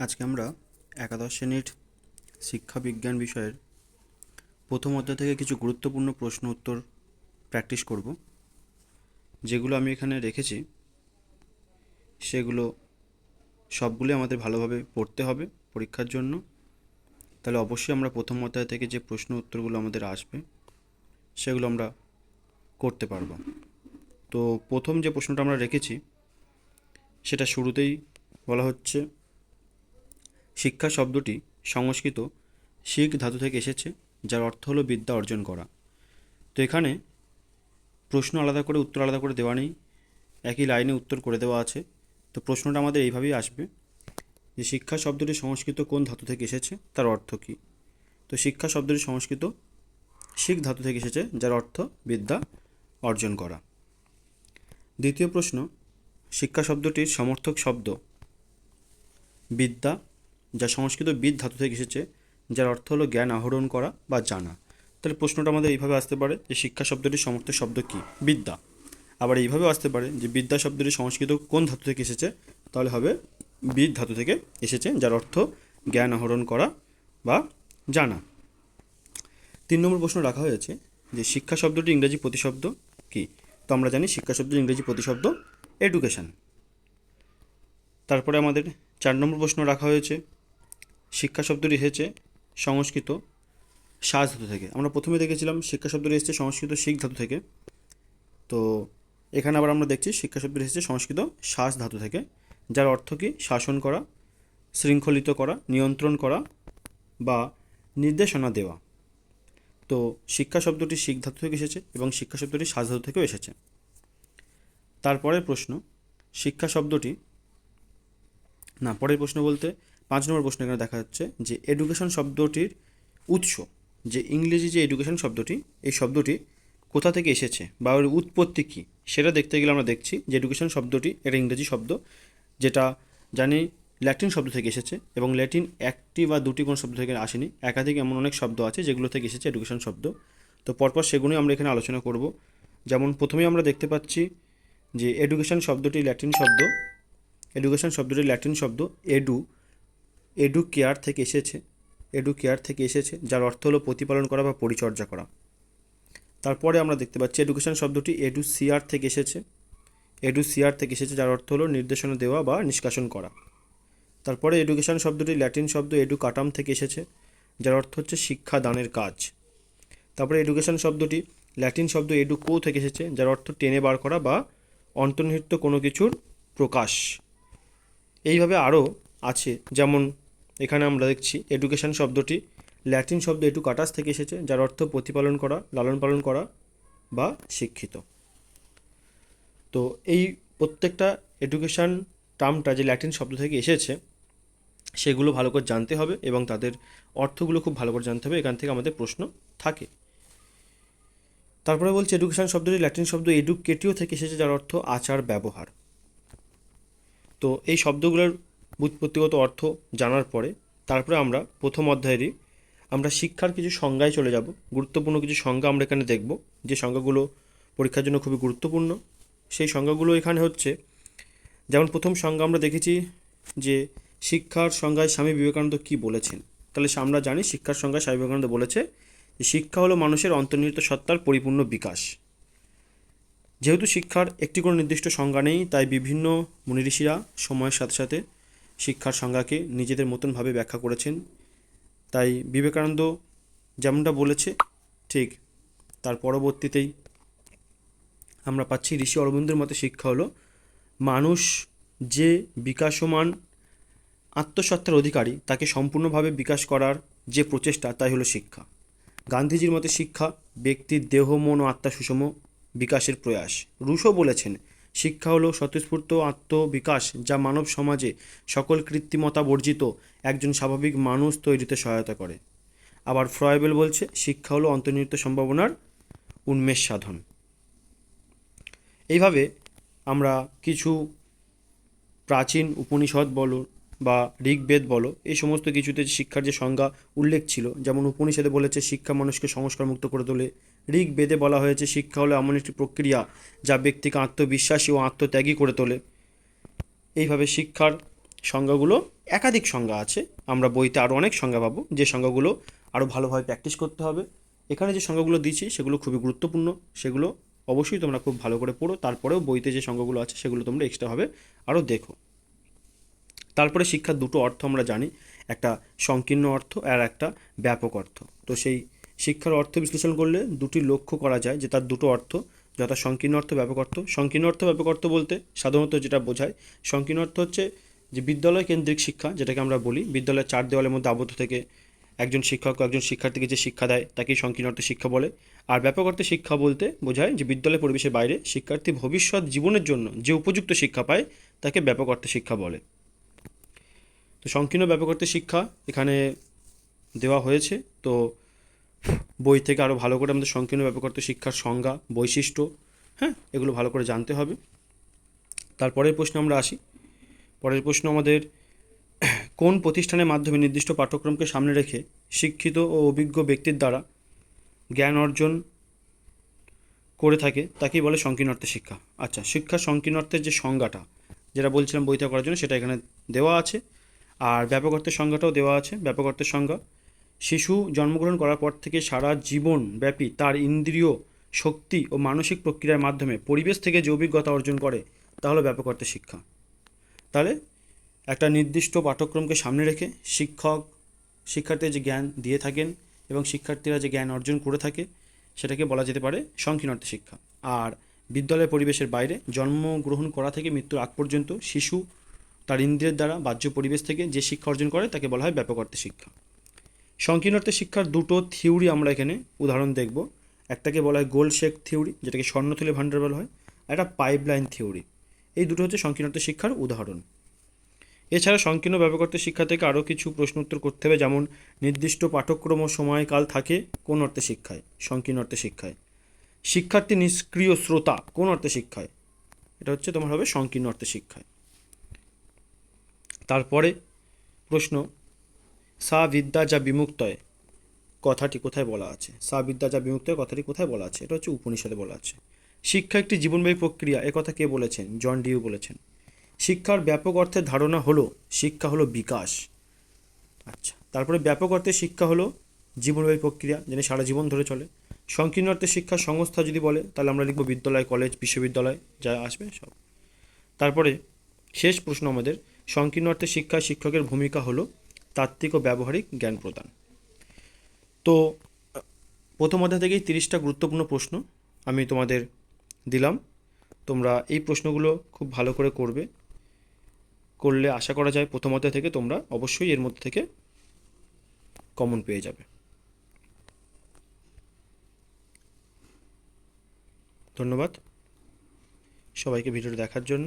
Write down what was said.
আজকে আমরা একাদশ শ্রেণীর শিক্ষাবিজ্ঞান বিষয়ের প্রথম অধ্যায় থেকে কিছু গুরুত্বপূর্ণ প্রশ্ন উত্তর প্র্যাকটিস করব। যেগুলো আমি এখানে রেখেছি সেগুলো সবগুলো আমাদের ভালোভাবে পড়তে হবে পরীক্ষার জন্য। তাহলে অবশ্যই আমরা প্রথম অধ্যায় থেকে যে প্রশ্ন উত্তরগুলো আমাদের আসবে সেগুলো আমরা করতে পারবো। তো প্রথম যে প্রশ্নটা আমরা রেখেছি সেটা শুরুতেই বলা হচ্ছে, শিক্ষা শব্দটি সংস্কৃত শিখ ধাতু থেকে এসেছে, যার অর্থ হলো বিদ্যা অর্জন করা। তো এখানে প্রশ্ন আলাদা করে উত্তর আলাদা করে দেওয়া নেই, একই লাইনে উত্তর করে দেওয়া আছে। তো প্রশ্নটা আমাদের এইভাবেই আসবে যে শিক্ষা শব্দটি সংস্কৃত কোন ধাতু থেকে এসেছে, তার অর্থ কী। তো শিক্ষা শব্দটি সংস্কৃত শিখ ধাতু থেকে এসেছে, যার অর্থ বিদ্যা অর্জন করা। দ্বিতীয় প্রশ্ন, শিক্ষা শব্দটির সমর্থক শব্দ বিদ্যা, যা সংস্কৃত বিদ ধাতু থেকে এসেছে, যার অর্থ হলো জ্ঞান আহরণ করা বা জানা। তাহলে প্রশ্নটা আমাদের এইভাবে আসতে পারে যে শিক্ষা শব্দটির সমর্থক শব্দ কী, বিদ্যা। আবার এইভাবেও আসতে পারে যে বিদ্যা শব্দটি সংস্কৃত কোন ধাতু থেকে এসেছে, তাহলে হবে বিদ ধাতু থেকে এসেছে, যার অর্থ জ্ঞান আহরণ করা বা জানা। 3 নম্বর প্রশ্ন রাখা হয়েছে যে শিক্ষা শব্দটির ইংরেজি প্রতিশব্দ কী। তো আমরা জানি শিক্ষা শব্দের ইংরেজি প্রতিশব্দ এডুকেশন। তারপরে আমাদের 4 নম্বর প্রশ্ন রাখা হয়েছে, শিক্ষা শব্দটি এসেছে সংস্কৃত সাজ ধাতু থেকে। আমরা প্রথমে দেখেছিলাম শিক্ষা শব্দটি এসেছে সংস্কৃত শিখ ধাতু থেকে। তো এখানে আবার আমরা দেখছি শিক্ষা শব্দটি এসেছে সংস্কৃত শাস ধাতু থেকে, যার অর্থ কি শাসন করা, শৃঙ্খলিত করা, নিয়ন্ত্রণ করা বা নির্দেশনা দেওয়া। তো শিক্ষা শব্দটি শিখ ধাতু থেকে এসেছে এবং শিক্ষা শব্দটি শাস ধাতু থেকেও এসেছে। তারপরের প্রশ্ন, শিক্ষা শব্দটি পরের প্রশ্ন বলতে 5 নম্বর প্রশ্ন এখানে দেখা যাচ্ছে যে এডুকেশন শব্দটির উৎস, যে ইংরেজি যে এডুকেশন শব্দটি, এই শব্দটি কোথা থেকে এসেছে বা ওর উৎপত্তি কী, সেটা দেখতে গেলে আমরা দেখছি যে এডুকেশন শব্দটি একটা ইংরেজি শব্দ, যেটা জানি ল্যাটিন শব্দ থেকে এসেছে। এবং ল্যাটিন একটি বা দুটি কোনো শব্দ থেকে আসেনি, একাধিক এমন অনেক শব্দ আছে যেগুলো থেকে এসেছে এডুকেশন শব্দ। তো পরপর সেগুলোই আমরা এখানে আলোচনা করব। যেমন প্রথমেই আমরা দেখতে পাচ্ছি যে এডুকেশন শব্দটি ল্যাটিন শব্দ, এডুকেশন শব্দটি ল্যাটিন শব্দ এডু কেয়ার থেকে এসেছে, এডু কেয়ার থেকে এসেছে, যার অর্থ হলো প্রতিপালন করা বা পরিচর্যা করা। তারপরে আমরা দেখতে পাচ্ছি এডুকেশন শব্দটি এডু সিআর থেকে এসেছে, এডু সিআর থেকে এসেছে, যার অর্থ হলো নির্দেশনা দেওয়া বা নিষ্কাশন করা। তারপরে এডুকেশন শব্দটি ল্যাটিন শব্দ এডু কাটাম থেকে এসেছে, যার অর্থ হচ্ছে শিক্ষা দানের কাজ। তারপরে এডুকেশন শব্দটি ল্যাটিন শব্দ এডু কো থেকে এসেছে, যার অর্থ টেনে বার করা বা অন্তর্নিহিত কোনো কিছুর প্রকাশ। এইভাবে আরও আছে, যেমন এখানে আমরা দেখছি এডুকেশন শব্দটি ল্যাটিন শব্দ এডুকাটাস থেকে এসেছে, যার অর্থ প্রতিপালন করা, লালন পালন করা বা শিক্ষিত। তো এই প্রত্যেকটা এডুকেশন টার্মটা যে ল্যাটিন শব্দ থেকে এসেছে সেগুলো ভালো করে জানতে হবে এবং তাদের অর্থগুলো খুব ভালো করে জানতে হবে, এখান থেকে আমাদের প্রশ্ন থাকে। তারপরে বলছে এডুকেশন শব্দটি ল্যাটিন শব্দ এডুকেটিও থেকে এসেছে, যার অর্থ আচার ব্যবহার। তো এই শব্দগুলোর ব্যুৎপত্তিগত অর্থ জানার পরে তারপরে আমরা প্রথম অধ্যায়েরই আমরা শিক্ষার কিছু সংজ্ঞায় চলে যাব। গুরুত্বপূর্ণ কিছু সংজ্ঞা আমরা এখানে দেখব, যে সংজ্ঞাগুলো পরীক্ষার জন্য খুবই গুরুত্বপূর্ণ। সেই সংজ্ঞাগুলো এখানে হচ্ছে, যেমন প্রথম সংজ্ঞা আমরা দেখেছি যে শিক্ষার সংজ্ঞায় স্বামী বিবেকানন্দ কী বলেছেন। তাহলে আমরা জানি শিক্ষার সংজ্ঞায় স্বামী বিবেকানন্দ বলেছে যে শিক্ষা হলো মানুষের অন্তর্নিহিত সত্তার পরিপূর্ণ বিকাশ। যেহেতু শিক্ষার একটি কোনো নির্দিষ্ট সংজ্ঞা নেই, তাই বিভিন্ন মুনি ঋষিরা সময়ের সাথে সাথে শিক্ষার সংজ্ঞাকে নিজেদের মতনভাবে ব্যাখ্যা করেছেন। তাই বিবেকানন্দ যেমনটা বলেছে ঠিক তার পরবর্তীতেই আমরা পাচ্ছি ঋষি অরবিন্দের মতে শিক্ষা হলো মানুষ যে বিকাশমান আত্মসত্তার অধিকারী তাকে সম্পূর্ণভাবে বিকাশ করার যে প্রচেষ্টা, তাই হলো শিক্ষা। গান্ধীজির মতে শিক্ষা ব্যক্তির দেহ মন ও আত্মা সুষম বিকাশের প্রয়াস। রুশো বলেছেন শিক্ষা হলো স্বতঃস্ফূর্ত আত্মবিকাশ, যা মানব সমাজে সকল কৃত্রিমতা বর্জিত একজন স্বাভাবিক মানুষ তৈরিতে সহায়তা করে। আবার ফ্রয়েবেল বলছে শিক্ষা হলো অন্তর্নিহিত সম্ভাবনার উন্মেষ সাধন। এইভাবে আমরা কিছু প্রাচীন উপনিষদ বলো বা ঋগ্বেদ বলো, এই সমস্ত কিছুতে শিক্ষার যে সংজ্ঞা উল্লেখ ছিল, যেমন উপনিষদে বলেছে শিক্ষা মানুষকে সংস্কারমুক্ত করে তোলে। ঋগ্বেদে বলা হয়েছে শিক্ষা হলো এমন একটি প্রক্রিয়া যা ব্যক্তিকে আত্মবিশ্বাসী ও আত্মত্যাগী করে তোলে। এইভাবে শিক্ষার সংজ্ঞাগুলো একাধিক সংজ্ঞা আছে, আমরা বইতে আরও অনেক সংজ্ঞা পাবো, যে সংজ্ঞাগুলো আরও ভালোভাবে প্র্যাকটিস করতে হবে। এখানে যে সংজ্ঞাগুলো দিয়েছি সেগুলো খুবই গুরুত্বপূর্ণ, সেগুলো অবশ্যই তোমরা খুব ভালো করে পড়ো, তারপরেও বইতে যে সংজ্ঞাগুলো আছে সেগুলো তোমরা এক্সট্রাভাবে আরও দেখো। তারপরে শিক্ষার দুটো অর্থ আমরা জানি, একটা সংকীর্ণ অর্থ আর একটা ব্যাপক অর্থ। তো সেই শিক্ষার অর্থ বিশ্লেষণ করলে দুটি লক্ষ্য করা যায় যে তার দুটো অর্থ, যথা সংকীর্ণ অর্থ, ব্যাপক অর্থ। সংকীর্ণ অর্থ, ব্যাপক অর্থ বলতে সাধারণত যেটা বোঝায়, সংকীর্ণ অর্থ হচ্ছে যে বিদ্যালয় কেন্দ্রিক শিক্ষা, যেটাকে আমরা বলি বিদ্যালয়ের চার দেওয়ালের মধ্যে আবদ্ধ থেকে একজন শিক্ষক একজন শিক্ষার্থীকে যে শিক্ষা দেয় তাকেই সংকীর্ণ অর্থে শিক্ষা বলে। আর ব্যাপক অর্থে শিক্ষা বলতে বোঝায় যে বিদ্যালয় পরিবেশের বাইরে শিক্ষার্থী ভবিষ্যৎ জীবনের জন্য যে উপযুক্ত শিক্ষা পায় তাকে ব্যাপক অর্থে শিক্ষা বলে। তো সংকীর্ণ ব্যাপক অর্থে শিক্ষা এখানে দেওয়া হয়েছে। তো বই থেকে আরও ভালো করে আমাদের সংকীর্ণ ব্যাপক অর্থে শিক্ষার সংজ্ঞা, বৈশিষ্ট্য, হ্যাঁ, এগুলো ভালো করে জানতে হবে। তারপরের প্রশ্ন আমরা আসি। পরের প্রশ্ন আমাদের, কোন প্রতিষ্ঠানের মাধ্যমে নির্দিষ্ট পাঠ্যক্রমকে সামনে রেখে শিক্ষিত ও অভিজ্ঞ ব্যক্তির দ্বারা জ্ঞান অর্জন করে থাকে তাকেই বলে সংকীর্ণ অর্থে শিক্ষা। আচ্ছা, শিক্ষার সংকীর্ণ অর্থের যে সংজ্ঞাটা যেটা বলছিলাম বইতে করার জন্য, সেটা এখানে দেওয়া আছে। আর ব্যাপক অর্থের সংজ্ঞাটাও দেওয়া আছে। ব্যাপক অর্থের সংজ্ঞা, শিশু জন্মগ্রহণ করার পর থেকে সারা জীবন ব্যাপী তার ইন্দ্রিয় শক্তি ও মানসিক প্রক্রিয়ার মাধ্যমে পরিবেশ থেকে যে অভিজ্ঞতা অর্জন করে তা হলো ব্যাপক অর্থের শিক্ষা। তাহলে একটা নির্দিষ্ট পাঠ্যক্রমকে সামনে রেখে শিক্ষার্থীরা যে জ্ঞান দিয়ে থাকেন এবং শিক্ষার্থীরা যে জ্ঞান অর্জন করে থাকে সেটাকে বলা যেতে পারে সংকীর্ণ অর্থে শিক্ষা। আর বিদ্যালয় পরিবেশের বাইরে জন্মগ্রহণ করা থেকে মৃত্যুর আগ পর্যন্ত শিশু তার ইন্দ্রিয়ের দ্বারা বাহ্য পরিবেশ থেকে যে শিক্ষা অর্জন করে তাকে বলা হয় ব্যাপক অর্থে শিক্ষা। সংকীর্ণ অর্থে শিক্ষার দুটো থিওরি আমরা এখানে উদাহরণ দেখব। একটাকে বলা হয় গোল শেক থিওরি, যেটাকে স্বর্ণথলি ভাণ্ডার বলা হয়, আর একটা পাইপলাইন থিওরি। এই দুটো হচ্ছে সংকীর্ণ অর্থে শিক্ষার উদাহরণ। এছাড়া সংকীর্ণ ব্যাপক অর্থে শিক্ষা থেকে আরও কিছু প্রশ্ন উত্তর করতে হবে, যেমন নির্দিষ্ট পাঠ্যক্রম ও সময়কাল থাকে কোন অর্থে শিক্ষায়, সংকীর্ণ অর্থে শিক্ষায়। শিক্ষার্থী নিষ্ক্রিয় শ্রোতা কোন অর্থে শিক্ষায়, এটা হচ্ছে তোমার হবে সংকীর্ণ অর্থে শিক্ষায়। তারপরে প্রশ্ন, সা বিদ্যা যা বিমুক্তয় কথাটি কোথায় বলা আছে? সা বিদ্যা যা বিমুক্তয় কথাটি কোথায় বলা আছে? এটা হচ্ছে উপনিষদে বলা আছে। শিক্ষা একটি জীবনব্যাপী প্রক্রিয়া, কথা কে বলেছেন? জন ডিউ বলেছেন। শিক্ষার ব্যাপক অর্থের ধারণা হলো শিক্ষা হলো বিকাশ। আচ্ছা, তারপরে ব্যাপক অর্থে শিক্ষা হলো জীবনব্যাপী প্রক্রিয়া, যেটা সারা জীবন ধরে চলে। সংকীর্ণ অর্থে শিক্ষা সংস্থা যদি বলে তাহলে আমরা লিখব বিদ্যালয়, কলেজ, বিশ্ববিদ্যালয়, যা আসবে সব। তারপরে শেষ প্রশ্ন আমাদের, সংকীর্ণ অর্থে শিক্ষায় শিক্ষকের ভূমিকা হলো তাত্ত্বিক ও ব্যবহারিক জ্ঞান প্রদান। তো প্রথম অধ্যায় থেকেই 30টা গুরুত্বপূর্ণ প্রশ্ন আমি তোমাদের দিলাম। তোমরা এই প্রশ্নগুলো খুব ভালো করে করলে আশা করা যায় প্রথম অধ্যায় থেকে তোমরা অবশ্যই এর মধ্যে থেকে কমন পেয়ে যাবে। ধন্যবাদ সবাইকে ভিডিওটি দেখার জন্য।